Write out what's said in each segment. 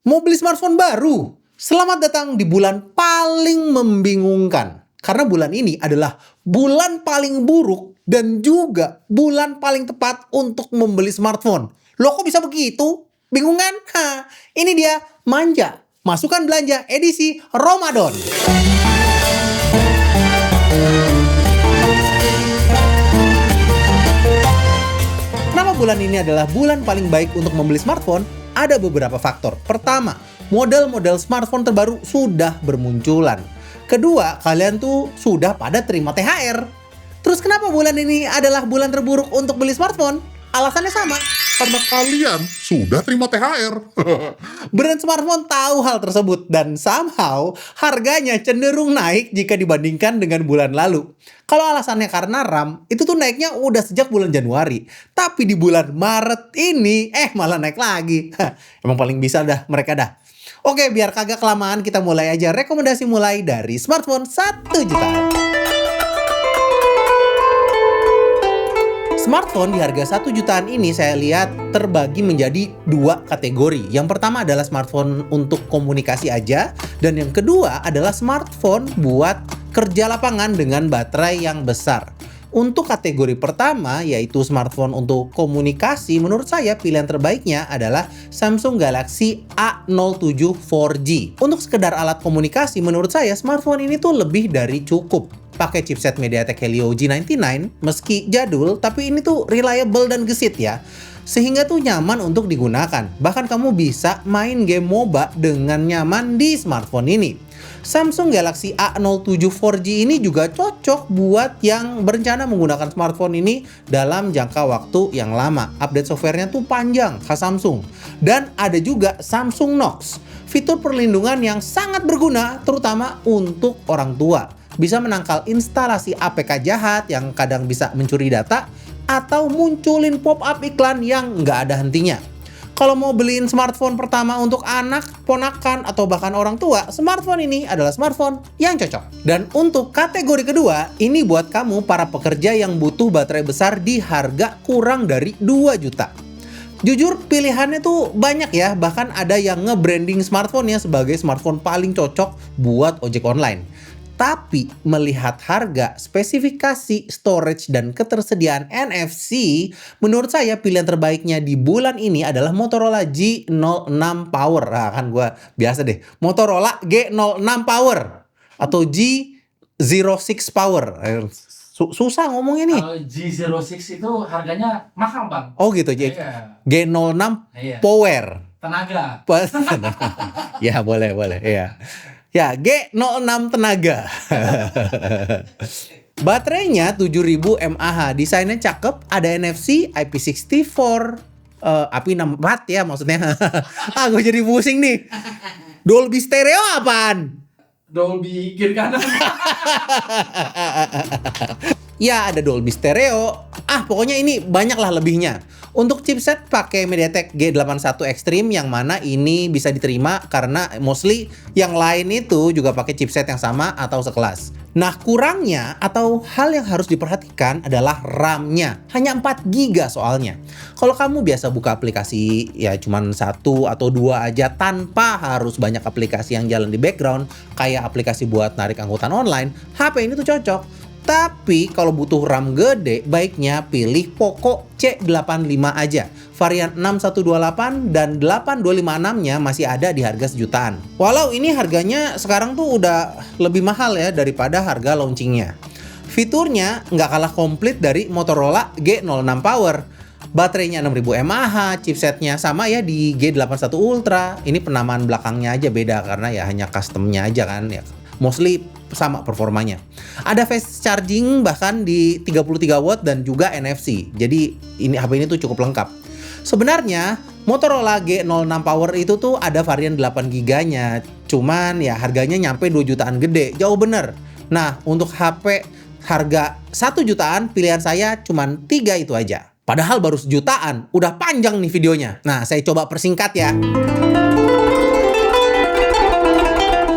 Mau beli smartphone baru? Selamat datang di bulan paling membingungkan. Karena bulan ini adalah bulan paling buruk dan juga bulan paling tepat untuk membeli smartphone. Loh kok bisa begitu? Bingung kan? Ini dia Manja. Masukan belanja edisi Ramadan. Kenapa bulan ini adalah bulan paling baik untuk membeli smartphone? Ada beberapa faktor. Pertama, model-model smartphone terbaru sudah bermunculan. Kedua, kalian tuh sudah pada terima THR. Terus kenapa bulan ini adalah bulan terburuk untuk beli smartphone? Alasannya sama. Karena kalian sudah terima THR. Brand smartphone tahu hal tersebut dan somehow harganya cenderung naik jika dibandingkan dengan bulan lalu. Kalau alasannya karena RAM, itu tuh naiknya udah sejak bulan Januari. Tapi di bulan Maret ini, malah naik lagi. Emang paling bisa dah mereka dah. Oke, biar kagak kelamaan kita mulai aja. Rekomendasi mulai dari smartphone 1 juta. Smartphone di harga 1 jutaan ini saya lihat terbagi menjadi dua kategori. Yang pertama adalah smartphone untuk komunikasi aja. Dan yang kedua adalah smartphone buat kerja lapangan dengan baterai yang besar. Untuk kategori pertama yaitu smartphone untuk komunikasi, menurut saya pilihan terbaiknya adalah Samsung Galaxy A07 4G. Untuk sekedar alat komunikasi, menurut saya smartphone ini tuh lebih dari cukup. Pakai chipset MediaTek Helio G99, meski jadul, tapi ini tuh reliable dan gesit ya. Sehingga tuh nyaman untuk digunakan. Bahkan kamu bisa main game MOBA dengan nyaman di smartphone ini. Samsung Galaxy A07 4G ini juga cocok buat yang berencana menggunakan smartphone ini dalam jangka waktu yang lama. Update softwarenya tuh panjang, khas Samsung. Dan ada juga Samsung Knox, fitur perlindungan yang sangat berguna terutama untuk orang tua. Bisa menangkal instalasi APK jahat yang kadang bisa mencuri data atau munculin pop-up iklan yang nggak ada hentinya. Kalau mau beliin smartphone pertama untuk anak, ponakan, atau bahkan orang tua, smartphone ini adalah smartphone yang cocok. Dan untuk kategori kedua, ini buat kamu para pekerja yang butuh baterai besar di harga kurang dari 2 juta. Jujur pilihannya tuh banyak ya, bahkan ada yang nge-branding smartphone-nya sebagai smartphone paling cocok buat ojek online. Tapi melihat harga, spesifikasi, storage, dan ketersediaan NFC, menurut saya pilihan terbaiknya di bulan ini adalah Motorola G06 Power. Nah kan gue biasa deh, Motorola G06 Power atau G06 Power. Susah ngomongnya nih. Kalau G06 itu harganya mahal bang. Oh gitu, Iya. G06 Iya. Power. Tenaga. Ya boleh, ya. Ya, G06 tenaga. Baterainya 7000 mAh, desainnya cakep, ada NFC, IP64, IP64 ya maksudnya. Gue jadi pusing nih. Dolby Stereo apaan? Dolby kiri kanan. Ya, ada Dolby Stereo. Pokoknya ini banyaklah lebihnya. Untuk chipset pakai MediaTek G81 Extreme yang mana ini bisa diterima karena mostly yang lain itu juga pakai chipset yang sama atau sekelas. Nah, kurangnya atau hal yang harus diperhatikan adalah RAM-nya. Hanya 4 GB soalnya. Kalau kamu biasa buka aplikasi ya cuman 1 atau 2 aja tanpa harus banyak aplikasi yang jalan di background kayak aplikasi buat narik angkutan online, HP ini tuh cocok. Tapi kalau butuh RAM gede, baiknya pilih Poco C85 aja. Varian 6128 dan 8256-nya masih ada di harga sejutaan. Walau ini harganya sekarang tuh udah lebih mahal ya daripada harga launchingnya. Fiturnya nggak kalah komplit dari Motorola G06 Power. Baterainya 6000 mAh, chipsetnya sama ya di G81 Ultra. Ini penamaan belakangnya aja beda karena ya hanya customnya aja kan ya. Mostly sama performanya. Ada fast charging bahkan di 33 watt dan juga NFC. Jadi ini HP ini tuh cukup lengkap. Sebenarnya Motorola G06 Power itu tuh ada varian 8 GB-nya. Cuman ya harganya nyampe 2 jutaan gede. Jauh bener. Nah, untuk HP harga 1 jutaan pilihan saya cuman 3 itu aja. Padahal baru sejutaan, udah panjang nih videonya. Nah, saya coba persingkat ya.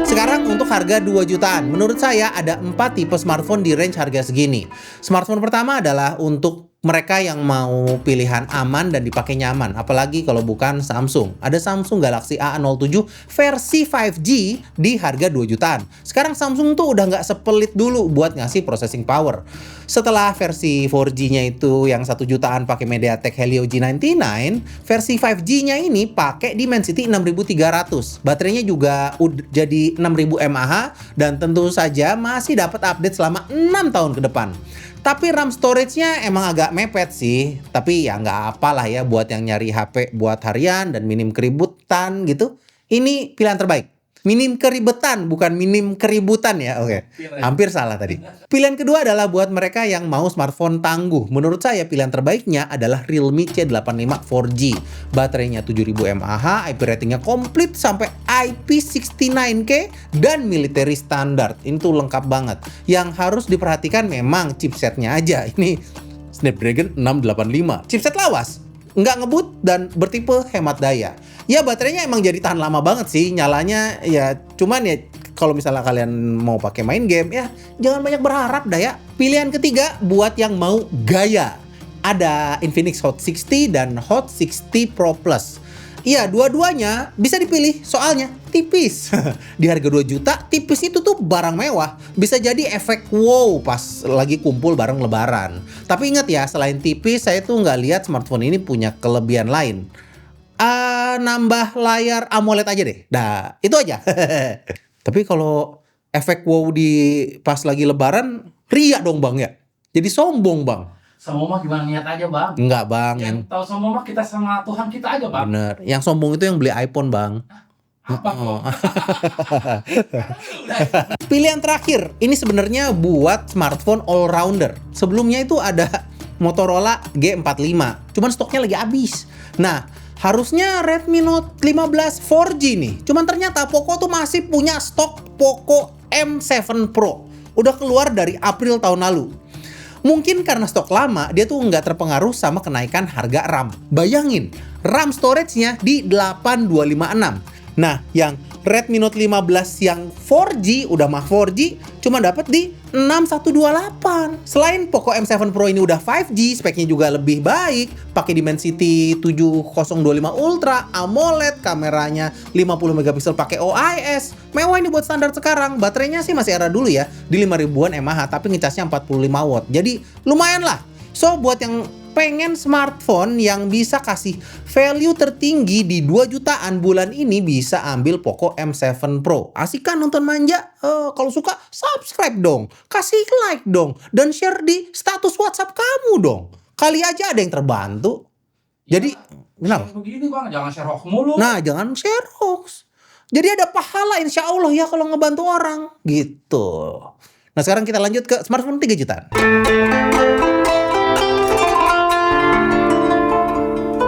Sekarang untuk harga 2 jutaan, menurut saya ada 4 tipe smartphone di range harga segini. Smartphone pertama adalah untuk mereka yang mau pilihan aman dan dipakai nyaman, apalagi kalau bukan Samsung. Ada Samsung Galaxy A07 versi 5G di harga 2 jutaan. Sekarang Samsung tuh udah nggak sepelit dulu buat ngasih processing power. Setelah versi 4G-nya itu yang 1 jutaan pakai MediaTek Helio G99, versi 5G-nya ini pakai Dimensity 6300. Baterainya juga jadi 6000 mAh dan tentu saja masih dapat update selama 6 tahun ke depan. Tapi RAM storage-nya emang agak mepet sih. Tapi ya nggak apalah ya buat yang nyari HP buat harian dan minim keributan gitu. Ini pilihan terbaik. Minim keribetan, bukan minim keributan ya. Oke, hampir salah tadi. Pilihan kedua adalah buat mereka yang mau smartphone tangguh. Menurut saya pilihan terbaiknya adalah Realme C85 4G. Baterainya 7000 mAh, IP ratingnya komplit sampai IP69K dan military standard. Ini tuh lengkap banget. Yang harus diperhatikan memang chipsetnya aja. Ini Snapdragon 685. Chipset lawas, nggak ngebut dan bertipe hemat daya. Ya baterainya emang jadi tahan lama banget sih, nyalanya ya cuman ya kalau misalnya kalian mau pakai main game ya jangan banyak berharap dah ya. Pilihan ketiga buat yang mau gaya. Ada Infinix Hot 60 dan Hot 60 Pro Plus. Iya, dua-duanya bisa dipilih soalnya tipis. Di harga 2 juta, tipis itu tuh barang mewah. Bisa jadi efek wow pas lagi kumpul bareng lebaran. Tapi ingat ya, selain tipis, saya tuh nggak lihat smartphone ini punya kelebihan lain. Nambah layar AMOLED aja deh. Nah, itu aja. Tapi kalau efek wow di pas lagi lebaran, ria dong bang ya. Jadi sombong bang. Sombong mah gimana niat aja bang. Enggak bang. Yang tahu sombong mah kita sama Tuhan kita aja bang. Bener. Yang sombong itu yang beli iPhone bang. Apa kok? Pilihan terakhir, ini sebenarnya buat smartphone all-rounder. Sebelumnya itu ada Motorola G45, cuman stoknya lagi habis. Nah, harusnya Redmi Note 15 4G nih. Cuman ternyata Poco tuh masih punya stok Poco M7 Pro. Udah keluar dari April tahun lalu. Mungkin karena stok lama, dia tuh nggak terpengaruh sama kenaikan harga RAM. Bayangin, RAM storage-nya di 8256. Nah, yang Redmi Note 15 yang 4G, udah mah 4G, cuma dapat di 6128. Selain Poco M7 Pro ini udah 5G, speknya juga lebih baik, pakai Dimensity 7025 Ultra, AMOLED, kameranya 50 megapiksel pakai OIS. Mewah ini buat standar sekarang. Baterainya sih masih era dulu ya, di 5000-an mAh, tapi ngecasnya 45 watt. Jadi lumayan lah. So, buat yang pengen smartphone yang bisa kasih value tertinggi di 2 jutaan bulan ini, bisa ambil Poco M7 Pro. Asik kan nonton manja? Kalau suka subscribe dong, kasih like dong, dan share di status WhatsApp kamu dong. Kali aja ada yang terbantu. Jadi kenapa? Begini bang, jangan share hoax mulu. Nah, jangan share hoax. Jadi ada pahala insya Allah ya kalau ngebantu orang gitu. Nah, sekarang kita lanjut ke smartphone 3 jutaan.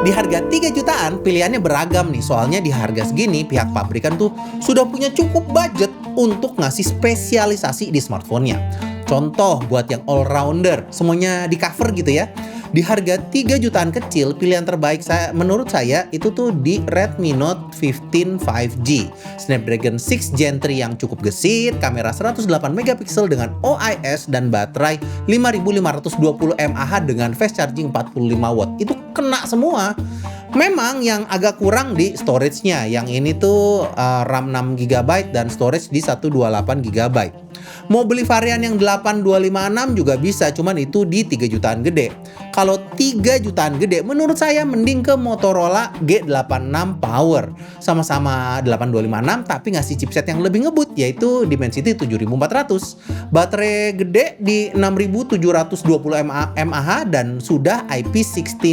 Di harga 3 jutaan pilihannya beragam nih. Soalnya di harga segini pihak pabrikan tuh sudah punya cukup budget untuk ngasih spesialisasi di smartphone-nya. Contoh buat yang all-rounder, semuanya di cover gitu ya. Di harga 3 jutaan kecil, pilihan terbaik menurut saya itu tuh di Redmi Note 15 5G. Snapdragon 6 Gen 3 yang cukup gesit, kamera 108 megapiksel dengan OIS dan baterai 5520 mAh dengan fast charging 45 watt. Itu kena semua. Memang yang agak kurang di storage-nya. Yang ini tuh RAM 6GB dan storage di 128GB. Mau beli varian yang 8256 juga bisa, cuman itu di 3 jutaan gede. Kalau 3 jutaan gede, menurut saya mending ke Motorola G86 Power. Sama-sama 8256 tapi ngasih chipset yang lebih ngebut, yaitu Dimensity 7400. Baterai gede di 6720 mAh dan sudah IP69.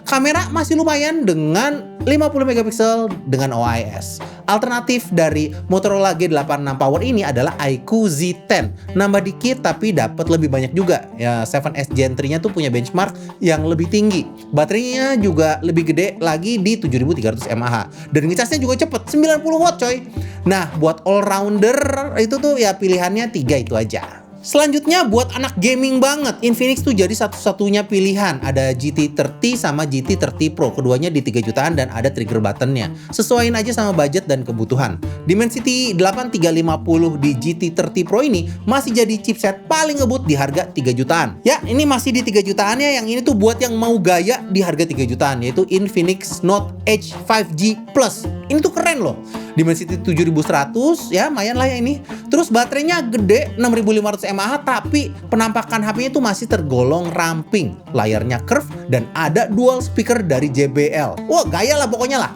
Kamera masih lumayan dengan 50 megapiksel dengan OIS. Alternatif dari Motorola G86 Power ini adalah iQOO Z10. Nambah dikit tapi dapat lebih banyak juga. Ya, 7S Gen 3-nya tuh punya benchmark yang lebih tinggi. Baterainya juga lebih gede lagi di 7300 mAh. Dan ngecasnya juga cepet, 90 watt coy. Nah, buat all rounder itu tuh ya pilihannya 3 itu aja. Selanjutnya buat anak gaming banget, Infinix tuh jadi satu-satunya pilihan. Ada GT30 sama GT30 Pro, keduanya di 3 jutaan dan ada trigger buttonnya. Sesuaiin aja sama budget dan kebutuhan. Dimensity 8350 di GT30 Pro ini masih jadi chipset paling ngebut di harga 3 jutaan. Ya, ini masih di 3 jutaannya, yang ini tuh buat yang mau gaya di harga 3 jutaan, yaitu Infinix Note Edge 5G Plus. Ini tuh keren loh. Dimensity 7100 ya, lumayan lah ya ini. Terus baterainya gede 6500 mAh, tapi penampakan HP-nya tuh masih tergolong ramping. Layarnya curve dan ada dual speaker dari JBL. Wah, gaya lah pokoknya lah.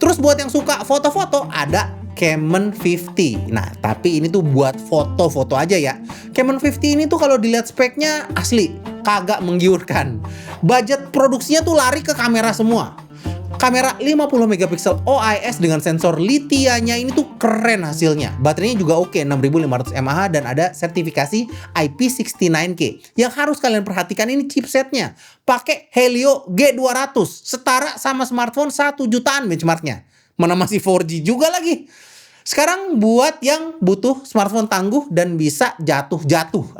Terus buat yang suka foto-foto, ada Camon 50. Nah, tapi ini tuh buat foto-foto aja ya. Camon 50 ini tuh kalau dilihat speknya asli kagak menggiurkan. Budget produksinya tuh lari ke kamera semua. Kamera 50 megapiksel OIS dengan sensor litianya ini tuh keren hasilnya. Baterainya juga oke, 6500 mAh dan ada sertifikasi IP69K. Yang harus kalian perhatikan ini chipsetnya. Pakai Helio G200, setara sama smartphone 1 jutaan benchmarknya. Mana masih 4G juga lagi. Sekarang buat yang butuh smartphone tangguh dan bisa jatuh-jatuh.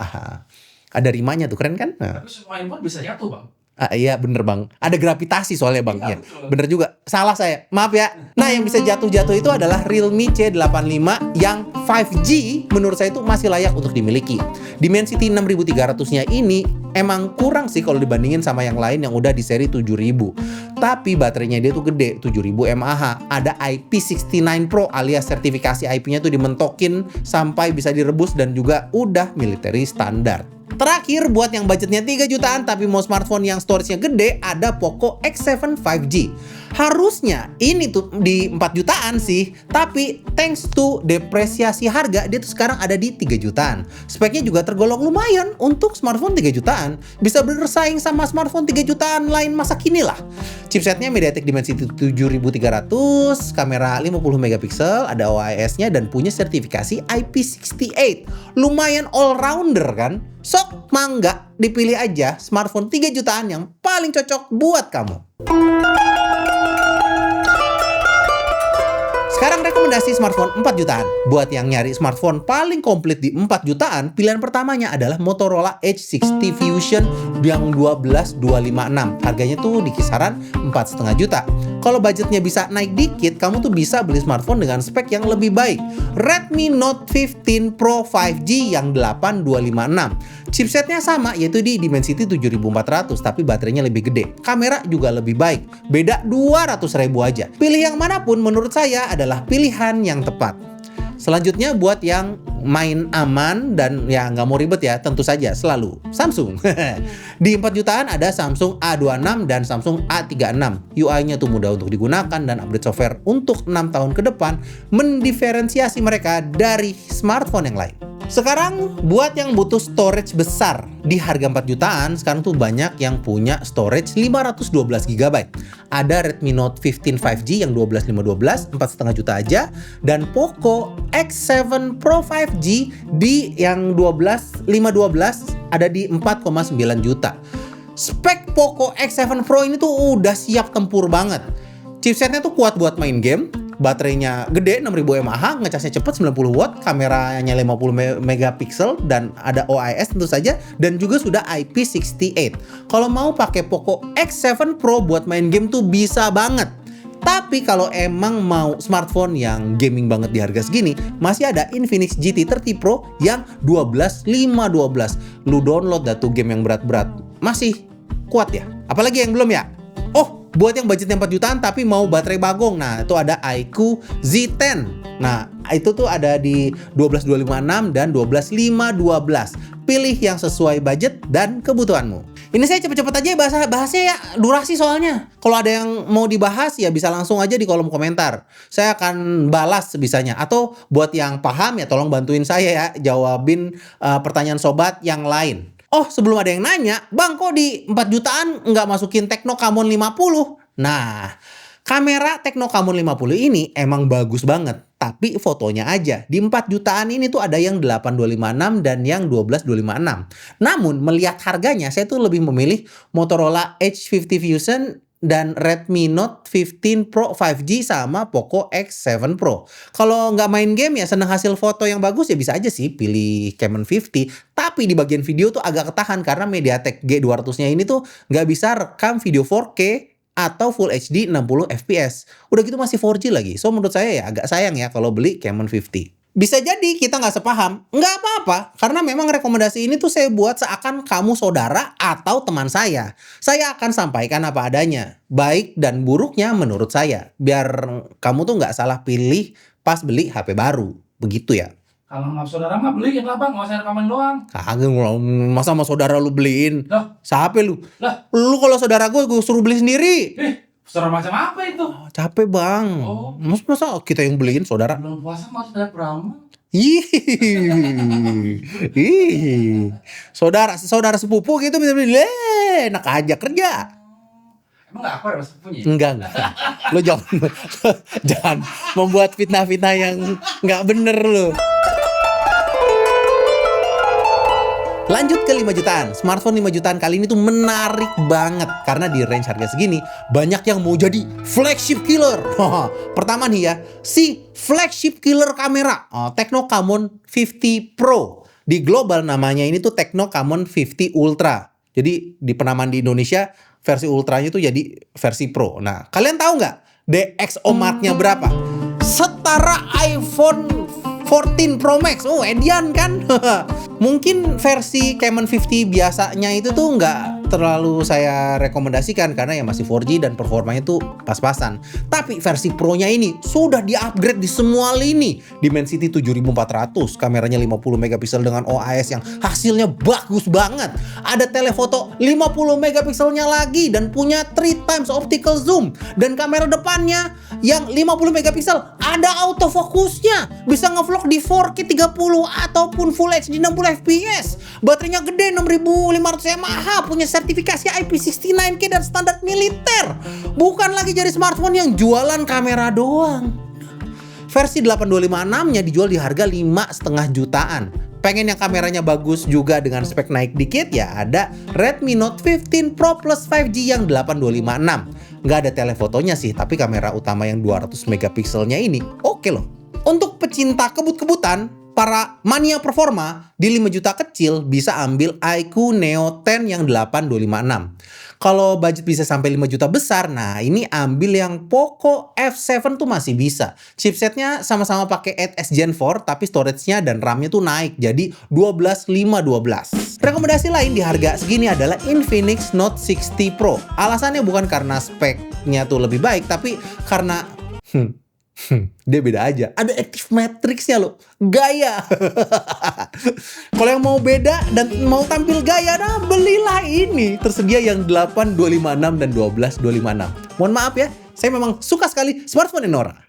Ada rimanya tuh, keren kan? Tapi semua handphone bisa jatuh, Bang. Iya bener bang, ada gravitasi soalnya bang. Iya, Iya, betul. bener juga, salah saya, maaf ya. Nah, yang bisa jatuh-jatuh itu adalah Realme C85 yang 5G menurut saya itu masih layak untuk dimiliki. Dimensity 6300-nya ini emang kurang sih kalau dibandingin sama yang lain yang udah di seri 7000. Tapi baterainya dia tuh gede, 7000 mAh. Ada IP69 Pro alias sertifikasi IP-nya tuh dimentokin sampai bisa direbus dan juga udah military standar. Terakhir, buat yang budgetnya 3 jutaan tapi mau smartphone yang storage-nya gede, ada Poco X7 5G. Harusnya ini tuh di 4 jutaan sih, tapi thanks to depresiasi harga, dia tuh sekarang ada di 3 jutaan. Speknya juga tergolong lumayan untuk smartphone 3 jutaan. Bisa bersaing sama smartphone 3 jutaan lain masa kini lah. Chipsetnya MediaTek Dimensity 7300, kamera 50 megapiksel, ada OIS-nya dan punya sertifikasi IP68. Lumayan all-rounder kan? Sok mangga, dipilih aja smartphone 3 jutaan yang paling cocok buat kamu. Sekarang rekomendasi smartphone 4 jutaan. Buat yang nyari smartphone paling komplit di 4 jutaan, pilihan pertamanya adalah Motorola Edge 60 Fusion yang 12256. Harganya tuh di kisaran 4,5 juta. Kalau budgetnya bisa naik dikit, kamu tuh bisa beli smartphone dengan spek yang lebih baik. Redmi Note 15 Pro 5G yang 8256. Chipsetnya sama, yaitu di Dimensity 7400, tapi baterainya lebih gede. Kamera juga lebih baik. Beda 200.000 aja. Pilih yang manapun menurut saya adalah pilihan yang tepat. Selanjutnya buat yang main aman dan ya nggak mau ribet ya, tentu saja selalu Samsung. Di 4 jutaan ada Samsung A26 dan Samsung A36. UI-nya tuh mudah untuk digunakan dan update software untuk 6 tahun ke depan mendiferensiasi mereka dari smartphone yang lain. Sekarang buat yang butuh storage besar di harga 4 jutaan, sekarang tuh banyak yang punya storage 512 GB. Ada Redmi Note 15 5G yang 12512, 4,5 juta aja, dan Poco X7 Pro 5G di yang 512 ada di 4,9 juta. Spek Poco X7 Pro ini tuh udah siap tempur banget. Chipsetnya tuh kuat buat main game. Baterainya gede 6000 mAh, ngecasnya cepet 90 watt, kameranya 50 megapiksel dan ada OIS tentu saja dan juga sudah IP68. Kalau mau pakai Poco X7 Pro buat main game tuh bisa banget. Tapi kalau emang mau smartphone yang gaming banget di harga segini, masih ada Infinix GT30 Pro yang 12512. Lu download dah tuh game yang berat-berat. Masih kuat ya? Apalagi yang belum ya? Oh, buat yang budgetnya 4 jutaan tapi mau baterai bagong, nah itu ada iQOO Z10. Nah, itu tuh ada di 12256 dan 12512. Pilih yang sesuai budget dan kebutuhanmu. Ini saya cepet-cepet aja bahasnya ya, durasi soalnya. Kalau ada yang mau dibahas ya bisa langsung aja di kolom komentar. Saya akan balas sebisanya. Atau buat yang paham ya tolong bantuin saya ya jawabin pertanyaan sobat yang lain. Oh, sebelum ada yang nanya, Bang kok di 4 jutaan nggak masukin Tecno Camon 50? Nah, kamera Tecno Camon 50 ini emang bagus banget. Tapi fotonya aja. Di 4 jutaan ini tuh ada yang 8256 dan yang 12256. Namun, melihat harganya, saya tuh lebih memilih Motorola Edge 50 Fusion dan Redmi Note 15 Pro 5G sama Poco X7 Pro. Kalau nggak main game ya seneng hasil foto yang bagus ya bisa aja sih pilih Camon 50. Tapi di bagian video tuh agak ketahan karena MediaTek G200-nya ini tuh nggak bisa rekam video 4K atau Full HD 60 fps. Udah gitu masih 4G lagi. So menurut saya ya agak sayang ya kalau beli Camon 50. Bisa jadi kita nggak sepaham, nggak apa-apa, karena memang rekomendasi ini tuh saya buat seakan kamu saudara atau teman saya. Saya akan sampaikan apa adanya, baik dan buruknya menurut saya, biar kamu tuh nggak salah pilih pas beli HP baru, begitu ya. Kalau nggak saudara mah beliin lah bang, nggak usah rekaman doang. Kagak, masa sama saudara lu beliin? Lah, Siapa lu? lah, Lu kalau saudara gue suruh beli sendiri. saudara macam apa itu? Capek bang. Oh. Masa kita yang beliin saudara? Belum puasa masih ada berapa? Ih, saudara sepupu gitu bisa beli, enak aja kerja. Emang nggak apa ya sepupunya? Enggak. Lo jangan jangan membuat fitnah-fitnah yang nggak bener lo. Lanjut ke 5 jutaan. Smartphone 5 jutaan kali ini tuh menarik banget karena di range harga segini banyak yang mau jadi flagship killer. Pertama nih ya, si flagship killer kamera, Tecno Camon 50 Pro. Di global namanya ini tuh Tecno Camon 50 Ultra. Jadi di penamaan di Indonesia versi ultranya tuh jadi versi Pro. Nah, kalian tahu nggak DxO Mart-nya berapa? Setara iPhone 14 Pro Max. Oh, edian kan? Mungkin versi Camon 50 biasanya itu tuh nggak terlalu saya rekomendasikan karena ya masih 4G dan performanya tuh pas-pasan. Tapi versi Pro-nya ini sudah di-upgrade di semua lini. Dimensity 7400, kameranya 50 megapiksel dengan OIS yang hasilnya bagus banget. Ada telefoto 50 megapikselnya lagi dan punya 3 times optical zoom. Dan kamera depannya yang 50 megapiksel ada autofokusnya. Bisa ngevlog di 4K 30 ataupun Full HD 60 fps. Baterainya gede 6500 mAh, punya sertifikasi IP69K dan standar militer. Bukan lagi jadi smartphone yang jualan kamera doang. Versi 8256-nya dijual di harga 5,5 jutaan. Pengen yang kameranya bagus juga dengan spek naik dikit ya ada Redmi Note 15 Pro Plus 5G yang 8256. Nggak ada telefotonya sih, tapi kamera utama yang 200 megapikselnya ini oke loh. Untuk pecinta kebut-kebutan, para mania performa di 5 juta kecil bisa ambil iQOO Neo 10 yang 8256. Kalau budget bisa sampai 5 juta besar, nah ini ambil yang Poco F7 tuh masih bisa. Chipsetnya sama-sama pakai 8S Gen 4, tapi storage-nya dan RAM-nya tuh naik jadi 12 Rekomendasi lain di harga segini adalah Infinix Note 60 Pro. Alasannya bukan karena speknya tuh lebih baik, tapi karena dia beda aja. Ada Active Matrix-nya loh. Gaya. Kalau yang mau beda dan mau tampil gaya, nah belilah ini. Tersedia yang 8256 dan 12256. Mohon maaf ya, saya memang suka sekali smartphone Enora.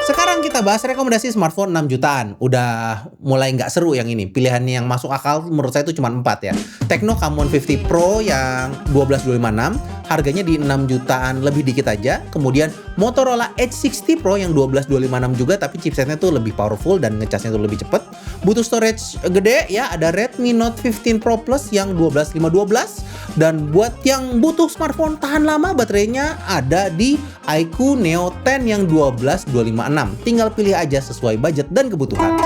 Sekarang kita bahas rekomendasi smartphone 6 jutaan. Udah mulai nggak seru yang ini. Pilihan yang masuk akal menurut saya itu cuma 4 ya. Tecno Camon 50 Pro yang 12256. Harganya di 6 jutaan lebih dikit aja. Kemudian Motorola Edge 60 Pro yang 12256 juga. Tapi chipsetnya tuh lebih powerful dan ngecasnya tuh lebih cepet. Butuh storage gede ya. Ada Redmi Note 15 Pro Plus yang 12512. Dan buat yang butuh smartphone tahan lama, baterainya ada di iQOO Neo 10 yang 12256. Tinggal pilih aja sesuai budget dan kebutuhan.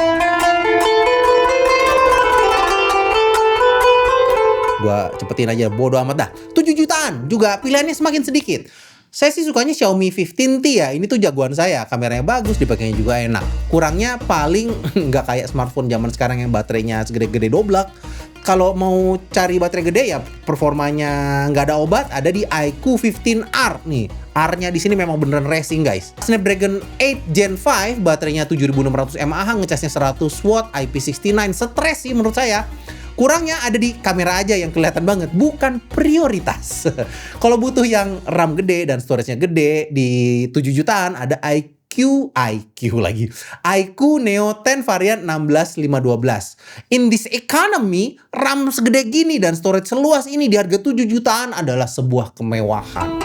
Gua cepetin aja, bodo amat dah. 7 jutaan juga pilihannya semakin sedikit. Saya sih sukanya Xiaomi 15T ya. Ini tuh jagoan saya. Kameranya bagus, dipakainya juga enak. Kurangnya paling nggak kayak smartphone zaman sekarang yang baterainya segede-gede doblak. Kalau mau cari baterai gede ya performanya nggak ada obat, ada di iQOO 15R nih. R-nya di sini memang beneran racing guys. Snapdragon 8 Gen 5, baterainya 7600 mAh, ngecasnya 100 watt, IP69. Stres sih menurut saya. Kurangnya ada di kamera aja yang kelihatan banget, bukan prioritas. Kalau butuh yang RAM gede dan storage-nya gede di 7 jutaan ada iQOO Neo 10 varian 16512. In this economy, RAM segede gini dan storage seluas ini di harga 7 jutaan adalah sebuah kemewahan.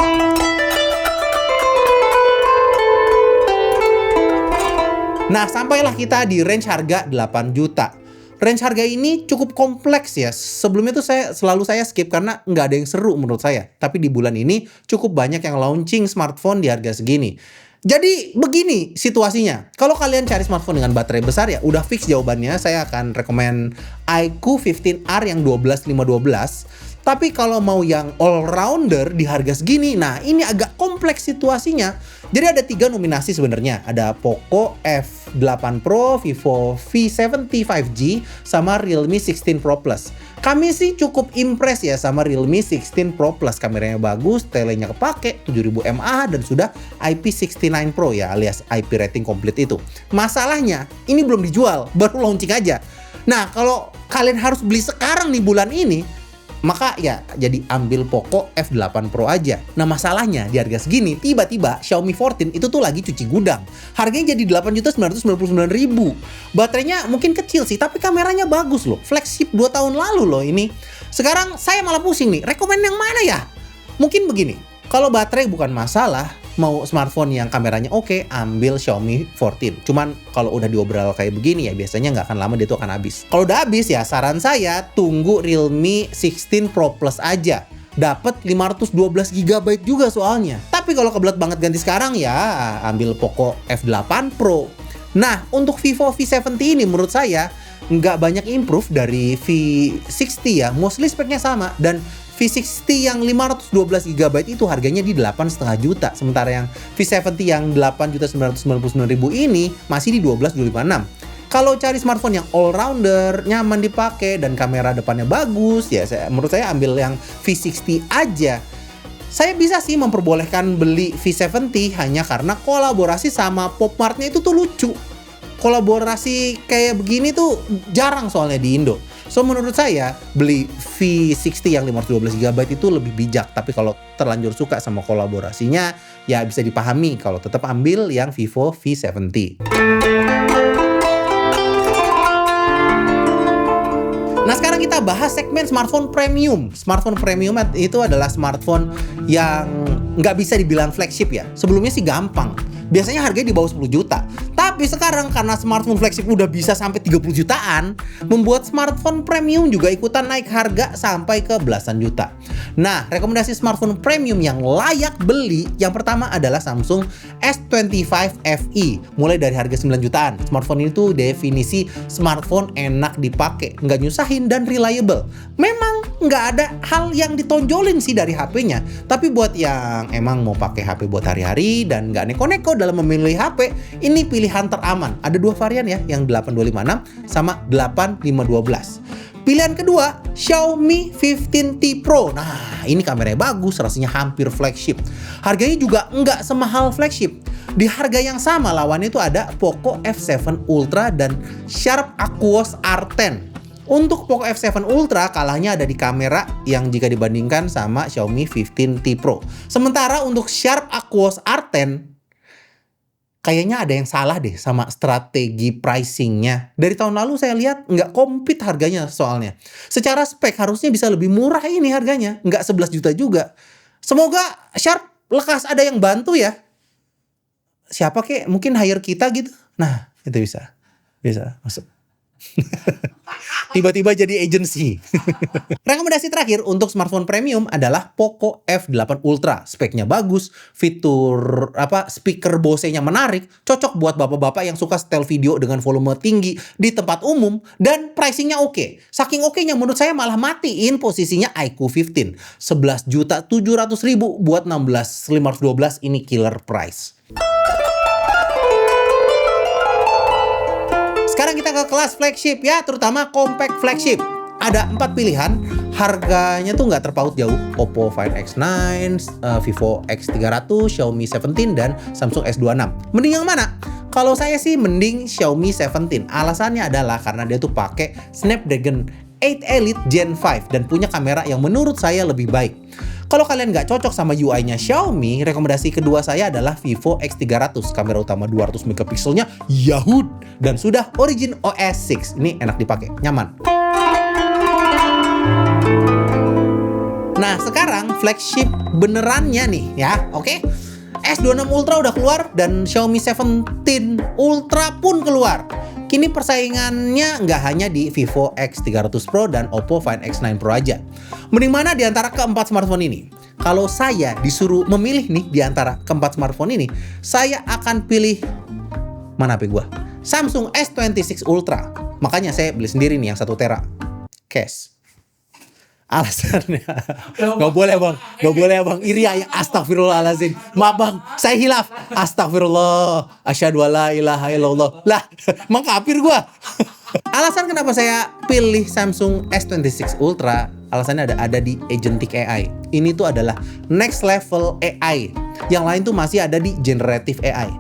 Nah, sampailah kita di range harga 8 juta. Range harga ini cukup kompleks ya. Sebelumnya tuh selalu saya skip karena nggak ada yang seru menurut saya. Tapi di bulan ini cukup banyak yang launching smartphone di harga segini. Jadi begini situasinya. Kalau kalian cari smartphone dengan baterai besar ya udah fix jawabannya. Saya akan rekomen iQOO 15R yang 12512. Tapi kalau mau yang all-rounder di harga segini, nah ini agak kompleks situasinya. Jadi ada 3 nominasi sebenarnya. Ada Poco F8 Pro, Vivo V70 5G, sama Realme 16 Pro Plus. Kami sih cukup impress ya sama Realme 16 Pro Plus. Kameranya bagus, telenya kepake, 7000 mAh, dan sudah IP69 Pro ya, alias IP rating komplit itu. Masalahnya, ini belum dijual, baru launching aja. Nah, kalau kalian harus beli sekarang nih bulan ini, maka ya jadi ambil Poco F8 Pro aja. Nah masalahnya di harga segini tiba-tiba Xiaomi 14 itu tuh lagi cuci gudang. Harganya jadi 8.999.000. Baterainya mungkin kecil sih tapi kameranya bagus loh. Flagship 2 tahun lalu loh ini. Sekarang saya malah pusing nih, rekomen yang mana ya? Mungkin begini, kalau baterai bukan masalah, mau smartphone yang kameranya oke, ambil Xiaomi 14. Cuman kalau udah diobral kayak begini ya biasanya nggak akan lama dia tuh akan habis. Kalau udah habis ya saran saya tunggu Realme 16 Pro Plus aja. Dapat 512 GB juga soalnya. Tapi kalau kebelet banget ganti sekarang ya ambil Poco F8 Pro. Nah untuk Vivo V70 ini menurut saya nggak banyak improve dari V60 ya. Mostly speknya sama dan V60 yang 512 GB itu harganya di 8,5 juta. Sementara yang V70 yang 8.999.000 ini masih di 12.256. Kalau cari smartphone yang all-rounder, nyaman dipakai, dan kamera depannya bagus, ya menurut saya ambil yang V60 aja. Saya bisa sih memperbolehkan beli V70 hanya karena kolaborasi sama Popmart-nya itu tuh lucu. Kolaborasi kayak begini tuh jarang soalnya di Indo. So menurut saya beli V60 yang 512 GB itu lebih bijak. Tapi kalau terlanjur suka sama kolaborasinya ya bisa dipahami kalau tetap ambil yang Vivo V70. Nah sekarang kita bahas segmen smartphone premium. Smartphone premium itu adalah smartphone yang nggak bisa dibilang flagship ya. Sebelumnya sih gampang. Biasanya harganya di bawah 10 juta. Tapi sekarang karena smartphone flagship udah bisa sampai 30 jutaan, membuat smartphone premium juga ikutan naik harga sampai ke belasan juta. Nah, rekomendasi smartphone premium yang layak beli, yang pertama adalah Samsung S25 FE, mulai dari harga 9 jutaan. Smartphone itu definisi smartphone enak dipakai, nggak nyusahin dan reliable. Memang nggak ada hal yang ditonjolin sih dari HP-nya, tapi buat yang emang mau pakai HP buat hari-hari dan nggak neko-neko dalam memilih HP, ini pilihan teraman. Ada 2 varian ya, yang 8256 sama 8512. Pilihan kedua, Xiaomi 15T Pro. Nah, ini kameranya bagus, rasanya hampir flagship. Harganya juga nggak semahal flagship. Di harga yang sama, lawannya itu ada Poco F7 Ultra dan Sharp Aquos R10. Untuk Poco F7 Ultra kalahnya ada di kamera yang jika dibandingkan sama Xiaomi 15T Pro. Sementara untuk Sharp Aquos R10, kayaknya ada yang salah deh sama strategi pricingnya. Dari tahun lalu saya lihat nggak compete harganya soalnya. Secara spek harusnya bisa lebih murah ini harganya. Nggak 11 juta juga. Semoga Sharp lekas ada yang bantu ya. Siapa kek? Mungkin hire kita gitu. Nah, itu bisa. Bisa masuk. Tiba-tiba jadi agency. Rekomendasi terakhir untuk smartphone premium adalah Poco F8 Ultra. Speknya bagus, fitur speaker Bose-nya menarik, cocok buat bapak-bapak yang suka setel video dengan volume tinggi di tempat umum, dan pricingnya oke. Saking oke-nya menurut saya malah matiin posisinya iQOO 15. 11.700.000 buat 16.512 ini killer price. Sekarang kita ke kelas flagship ya, terutama compact flagship. Ada 4 pilihan, harganya tuh nggak terpaut jauh. Oppo Find X9, Vivo X300, Xiaomi 17, dan Samsung S26. Mending yang mana? Kalau saya sih mending Xiaomi 17. Alasannya adalah karena dia tuh pakai Snapdragon 8 Elite Gen 5 dan punya kamera yang menurut saya lebih baik. Kalau kalian nggak cocok sama UI-nya Xiaomi, rekomendasi kedua saya adalah Vivo X300. Kamera utama 200 megapikselnya Yahoo! Dan sudah Origin OS 6. Ini enak dipakai, nyaman. Nah, sekarang flagship benerannya nih ya, oke? S26 Ultra udah keluar dan Xiaomi 17 Ultra pun keluar. Kini persaingannya nggak hanya di Vivo X300 Pro dan Oppo Find X9 Pro aja. Mending mana di antara keempat smartphone ini? Kalau saya disuruh memilih nih di antara keempat smartphone ini, saya akan pilih mana HP gua? Samsung S26 Ultra. Makanya saya beli sendiri nih yang 1 tera. Cash. Alasannya nggak boleh bang, nggak boleh bang. Iri ya, astagfirullahaladzim. Maaf bang, saya hilaf. Astagfirullah. Asyhadu alla ilaha illallah. Lah, emang kafir gua. Alasan kenapa saya pilih Samsung S26 Ultra, alasannya ada di Agentic AI. Ini tuh adalah next level AI. Yang lain tuh masih ada di generative AI.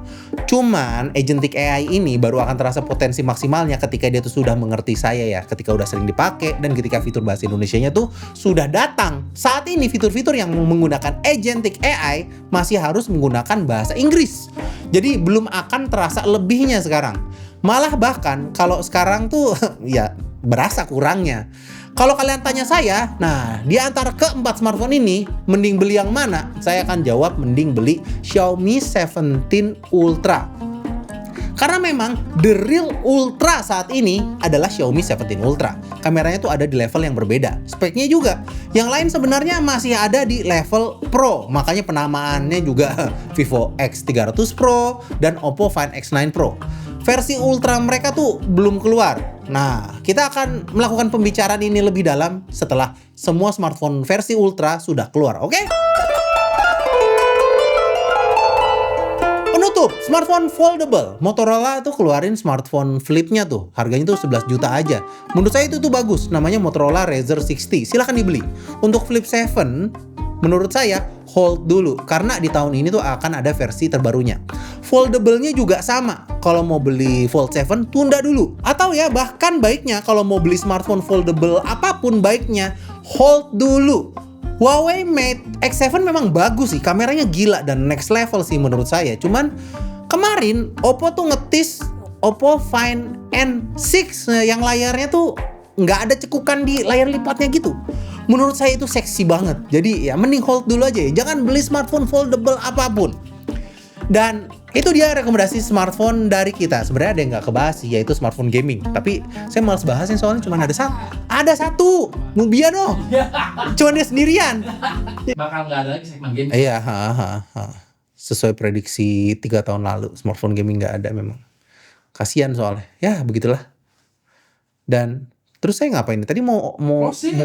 Cuman Agentic AI ini baru akan terasa potensi maksimalnya ketika dia tuh sudah mengerti saya ya, ketika udah sering dipakai dan ketika fitur bahasa Indonesianya tuh sudah datang. Saat ini fitur-fitur yang menggunakan Agentic AI masih harus menggunakan bahasa Inggris. Jadi belum akan terasa lebihnya sekarang. Malah bahkan kalau sekarang tuh ya berasa kurangnya. Kalau kalian tanya saya, nah di antara keempat smartphone ini mending beli yang mana? Saya akan jawab mending beli Xiaomi 17 Ultra. Karena memang the real ultra saat ini adalah Xiaomi 17 Ultra. Kameranya tuh ada di level yang berbeda. Speknya juga. Yang lain sebenarnya masih ada di level Pro. Makanya penamaannya juga Vivo X300 Pro dan Oppo Find X9 Pro. Versi Ultra mereka tuh belum keluar. Nah, kita akan melakukan pembicaraan ini lebih dalam setelah semua smartphone versi Ultra sudah keluar, oke? Penutup, smartphone foldable. Motorola tuh keluarin smartphone flipnya tuh. Harganya tuh 11 juta aja. Menurut saya itu tuh bagus. Namanya Motorola Razr 60. Silahkan dibeli. Untuk Flip 7, menurut saya hold dulu. Karena di tahun ini tuh akan ada versi terbarunya. Foldable-nya juga sama. Kalau mau beli Fold 7, tunda dulu. Atau ya bahkan baiknya kalau mau beli smartphone foldable apapun baiknya, hold dulu. Huawei Mate X7 memang bagus sih. Kameranya gila dan next level sih menurut saya. Cuman kemarin Oppo tuh ngetis Oppo Find N6 yang layarnya tuh nggak ada cekukan di layar lipatnya gitu. Menurut saya itu seksi banget. Jadi ya mending hold dulu aja ya. Jangan beli smartphone foldable apapun. Dan itu dia rekomendasi smartphone dari kita. Sebenarnya ada yang nggak kebahas sih, yaitu smartphone gaming. Tapi saya malas bahasnya soalnya cuma ada satu. Ada satu, Nubia noh. Cuma dia sendirian. Bakal nggak ada lagi segmen game. Iya, sesuai prediksi 3 tahun lalu smartphone gaming nggak ada memang. Kasian soalnya. Ya begitulah. Dan terus saya ngapain? Tadi mau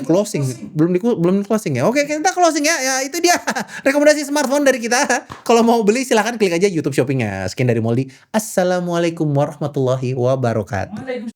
closing. Belum di closing ya. Oke, kita closing ya. Ya itu dia rekomendasi smartphone dari kita. Kalau mau beli silahkan klik aja YouTube Shoppingnya. Sekian dari Moldi. Assalamualaikum warahmatullahi wabarakatuh.